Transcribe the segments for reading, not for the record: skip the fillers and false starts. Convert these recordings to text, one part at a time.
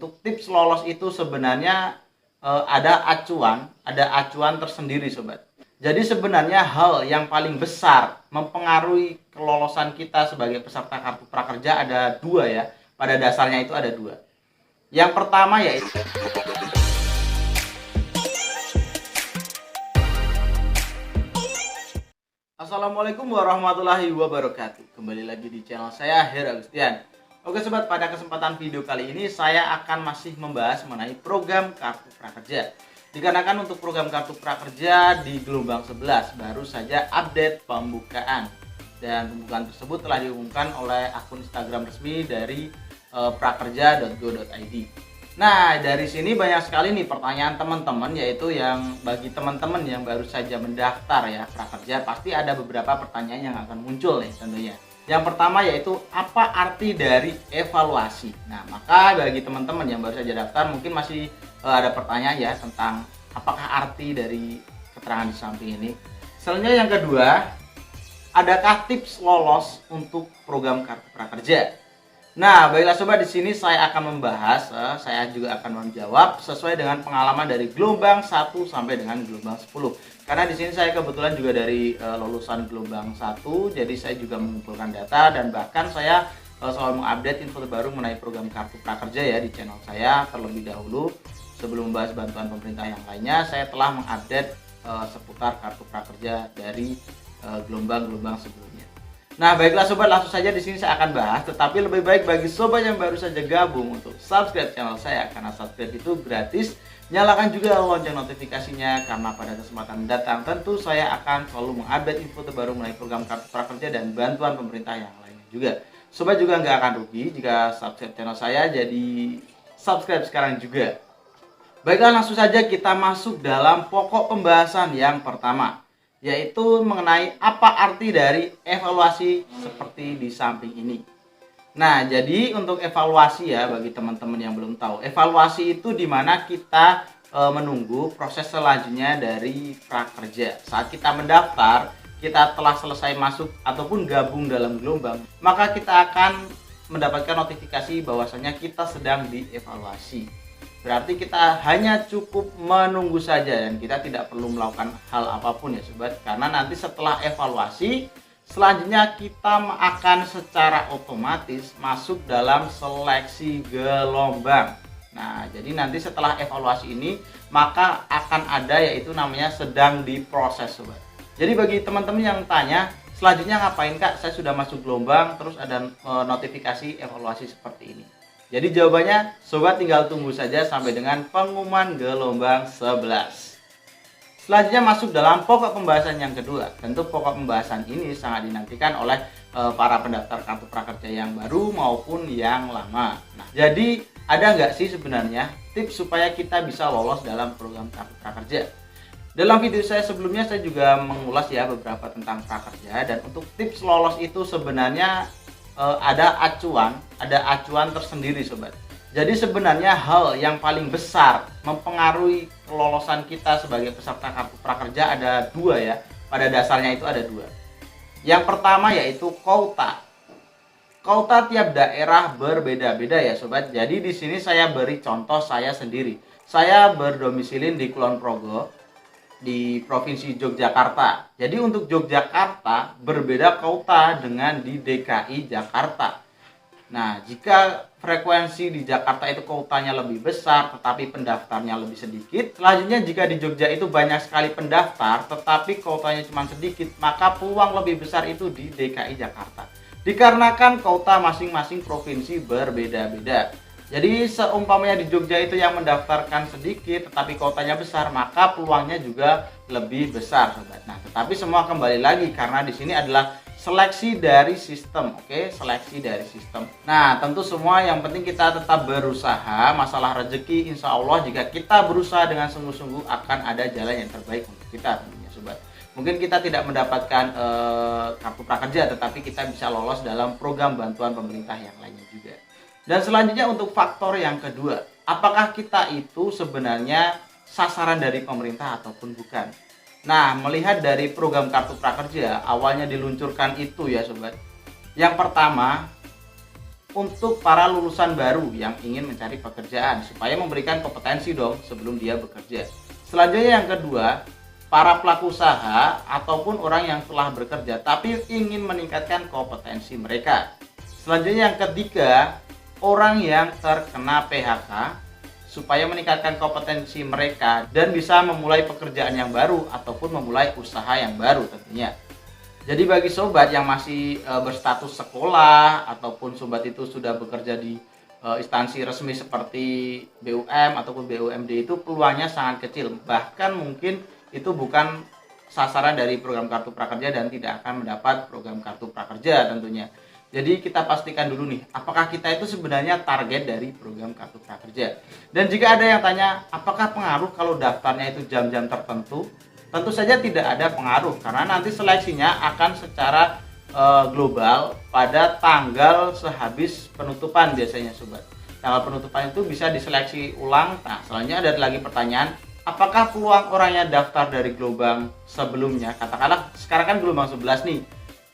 untuk tips lolos itu sebenarnya ada acuan tersendiri sobat. Jadi sebenarnya hal yang paling besar mempengaruhi kelolosan kita sebagai peserta kartu prakerja ada dua ya. Pada dasarnya itu ada dua. Yang pertama yaitu Assalamualaikum warahmatullahi wabarakatuh. Kembali lagi di channel saya, Hera Agustian. Oke sobat, pada kesempatan video kali ini saya akan masih membahas mengenai program kartu prakerja. Dikarenakan untuk program kartu prakerja di gelombang 11 baru saja update pembukaan. Dan pembukaan tersebut telah diumumkan oleh akun Instagram resmi dari prakerja.go.id. Nah, dari sini banyak sekali nih pertanyaan teman-teman, yaitu yang bagi teman-teman yang baru saja mendaftar ya prakerja, pasti ada beberapa pertanyaan yang akan muncul nih tentunya. Yang pertama yaitu apa arti dari evaluasi. Nah, maka bagi teman-teman yang baru saja daftar mungkin masih ada pertanyaan ya tentang apakah arti dari keterangan di samping ini. Selanjutnya yang kedua, adakah tips lolos untuk program kartu prakerja? Nah, baiklah sobat, di sini saya akan membahas, saya juga akan menjawab sesuai dengan pengalaman dari gelombang 1 sampai dengan gelombang 10. Karena di sini saya kebetulan juga dari lulusan gelombang 1, jadi saya juga mengumpulkan data dan bahkan saya selalu mengupdate info terbaru mengenai program kartu prakerja ya di channel saya terlebih dahulu. Sebelum membahas bantuan pemerintah yang lainnya, saya telah mengupdate seputar kartu prakerja dari gelombang-gelombang sebelumnya. Nah, baiklah sobat, langsung saja di sini saya akan bahas, tetapi lebih baik bagi sobat yang baru saja gabung untuk subscribe channel saya karena subscribe itu gratis. Nyalakan juga lonceng notifikasinya karena pada kesempatan mendatang tentu saya akan selalu mengupdate info terbaru mengenai program kartu prakerja dan bantuan pemerintah yang lainnya juga. Sobat juga nggak akan rugi jika subscribe channel saya, jadi subscribe sekarang juga. Baiklah, langsung saja kita masuk dalam pokok pembahasan yang pertama, yaitu mengenai apa arti dari evaluasi seperti di samping ini. Nah, jadi untuk evaluasi ya, bagi teman-teman yang belum tahu, evaluasi itu dimana kita menunggu proses selanjutnya dari prakerja. Saat kita mendaftar, kita telah selesai masuk ataupun gabung dalam gelombang, maka kita akan mendapatkan notifikasi bahwasanya kita sedang dievaluasi. Berarti kita hanya cukup menunggu saja dan kita tidak perlu melakukan hal apapun ya sobat. Karena nanti setelah evaluasi, selanjutnya kita akan secara otomatis masuk dalam seleksi gelombang. Nah, jadi nanti setelah evaluasi ini, maka akan ada yaitu namanya sedang diproses sobat. Jadi bagi teman-teman yang tanya, selanjutnya ngapain kak? Saya sudah masuk gelombang, terus ada notifikasi evaluasi seperti ini. Jadi jawabannya sobat tinggal tunggu saja sampai dengan pengumuman gelombang 11. Selanjutnya masuk dalam pokok pembahasan yang kedua. Tentu pokok pembahasan ini sangat dinantikan oleh para pendaftar kartu prakerja yang baru maupun yang lama. Nah, jadi ada nggak sih sebenarnya tips supaya kita bisa lolos dalam program kartu prakerja? Dalam video saya sebelumnya saya juga mengulas ya beberapa tentang prakerja, dan untuk tips lolos itu sebenarnya ada acuan tersendiri sobat. Jadi sebenarnya hal yang paling besar mempengaruhi kelolosan kita sebagai peserta kartu prakerja ada dua ya. Pada dasarnya itu ada dua. Yang pertama yaitu kuota. Kuota tiap daerah berbeda-beda ya sobat. Jadi di sini saya beri contoh saya sendiri. Saya berdomisili di Kulon Progo di Provinsi Yogyakarta. Jadi untuk Yogyakarta berbeda kuota dengan di DKI Jakarta. Nah, jika frekuensi di Jakarta itu kuotanya lebih besar tetapi pendaftarnya lebih sedikit, selanjutnya jika di Jogja itu banyak sekali pendaftar tetapi kuotanya cuma sedikit, maka peluang lebih besar itu di DKI Jakarta. Dikarenakan kuota masing-masing provinsi berbeda-beda. Jadi seumpamanya di Jogja itu yang mendaftarkan sedikit tetapi kuotanya besar, maka peluangnya juga lebih besar sobat. Nah, tetapi semua kembali lagi karena di sini adalah seleksi dari sistem, oke? Seleksi dari sistem. Nah, tentu semua yang penting kita tetap berusaha. Masalah rezeki insya Allah jika kita berusaha dengan sungguh-sungguh akan ada jalan yang terbaik untuk kita tentunya sobat. Mungkin kita tidak mendapatkan kartu prakerja tetapi kita bisa lolos dalam program bantuan pemerintah yang lainnya juga. Dan selanjutnya untuk faktor yang kedua, apakah kita itu sebenarnya sasaran dari pemerintah ataupun bukan? Nah, melihat dari program kartu prakerja awalnya diluncurkan itu ya sobat. Yang pertama, untuk para lulusan baru yang ingin mencari pekerjaan supaya memberikan kompetensi dong sebelum dia bekerja. Selanjutnya yang kedua, para pelaku usaha ataupun orang yang telah bekerja tapi ingin meningkatkan kompetensi mereka. Selanjutnya yang ketiga, orang yang terkena PHK supaya meningkatkan kompetensi mereka dan bisa memulai pekerjaan yang baru ataupun memulai usaha yang baru tentunya. Jadi bagi sobat yang masih berstatus sekolah ataupun sobat itu sudah bekerja di instansi resmi seperti BUM ataupun BUMD, itu peluangnya sangat kecil. Bahkan mungkin itu bukan sasaran dari program Kartu Prakerja dan tidak akan mendapat program Kartu Prakerja tentunya. Jadi kita pastikan dulu nih, apakah kita itu sebenarnya target dari program Kartu Prakerja. Dan jika ada yang tanya, apakah pengaruh kalau daftarnya itu jam-jam tertentu? Tentu saja tidak ada pengaruh, karena nanti seleksinya akan secara global pada tanggal sehabis penutupan biasanya sobat. Tanggal penutupan itu bisa diseleksi ulang. Nah, selanjutnya ada lagi pertanyaan, apakah peluang orang yang daftar dari gelombang sebelumnya, katakanlah sekarang kan gelombang 11 nih,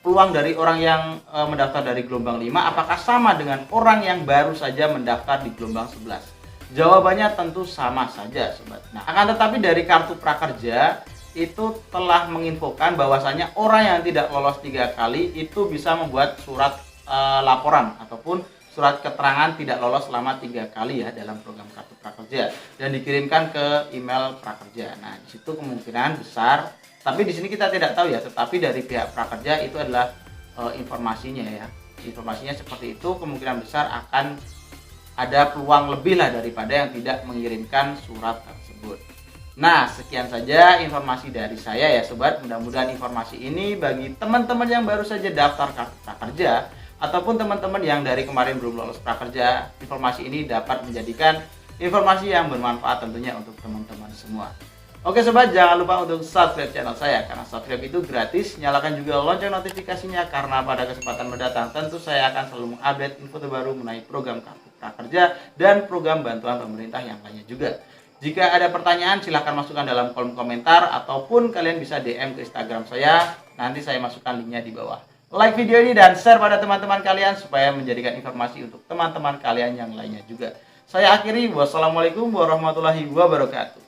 peluang dari orang yang mendaftar dari gelombang 5 apakah sama dengan orang yang baru saja mendaftar di gelombang 11? Jawabannya tentu sama saja sobat. Nah, akan tetapi dari Kartu Prakerja itu telah menginfokan bahwasanya orang yang tidak lolos 3 kali itu bisa membuat surat laporan ataupun surat keterangan tidak lolos selama 3 kali ya dalam program Kartu Prakerja dan dikirimkan ke email Prakerja. Nah, di situ kemungkinan besar, tapi di sini kita tidak tahu ya, tetapi dari pihak Prakerja itu adalah informasinya ya. Informasinya seperti itu, kemungkinan besar akan ada peluang lebih lah daripada yang tidak mengirimkan surat tersebut. Nah, sekian saja informasi dari saya ya sobat. Mudah-mudahan informasi ini bagi teman-teman yang baru saja daftar Kartu Prakerja ataupun teman-teman yang dari kemarin belum lolos prakerja, informasi ini dapat menjadikan informasi yang bermanfaat tentunya untuk teman-teman semua. Oke sobat, jangan lupa untuk subscribe channel saya, karena subscribe itu gratis. Nyalakan juga lonceng notifikasinya, karena pada kesempatan mendatang tentu saya akan selalu mengupdate info terbaru mengenai program Kartu Prakerja dan program bantuan pemerintah yang lainnya juga. Jika ada pertanyaan silahkan masukkan dalam kolom komentar ataupun kalian bisa DM ke Instagram saya, nanti saya masukkan linknya di bawah. Like video ini dan share pada teman-teman kalian supaya menjadikan informasi untuk teman-teman kalian yang lainnya juga. Saya akhiri, wassalamualaikum warahmatullahi wabarakatuh.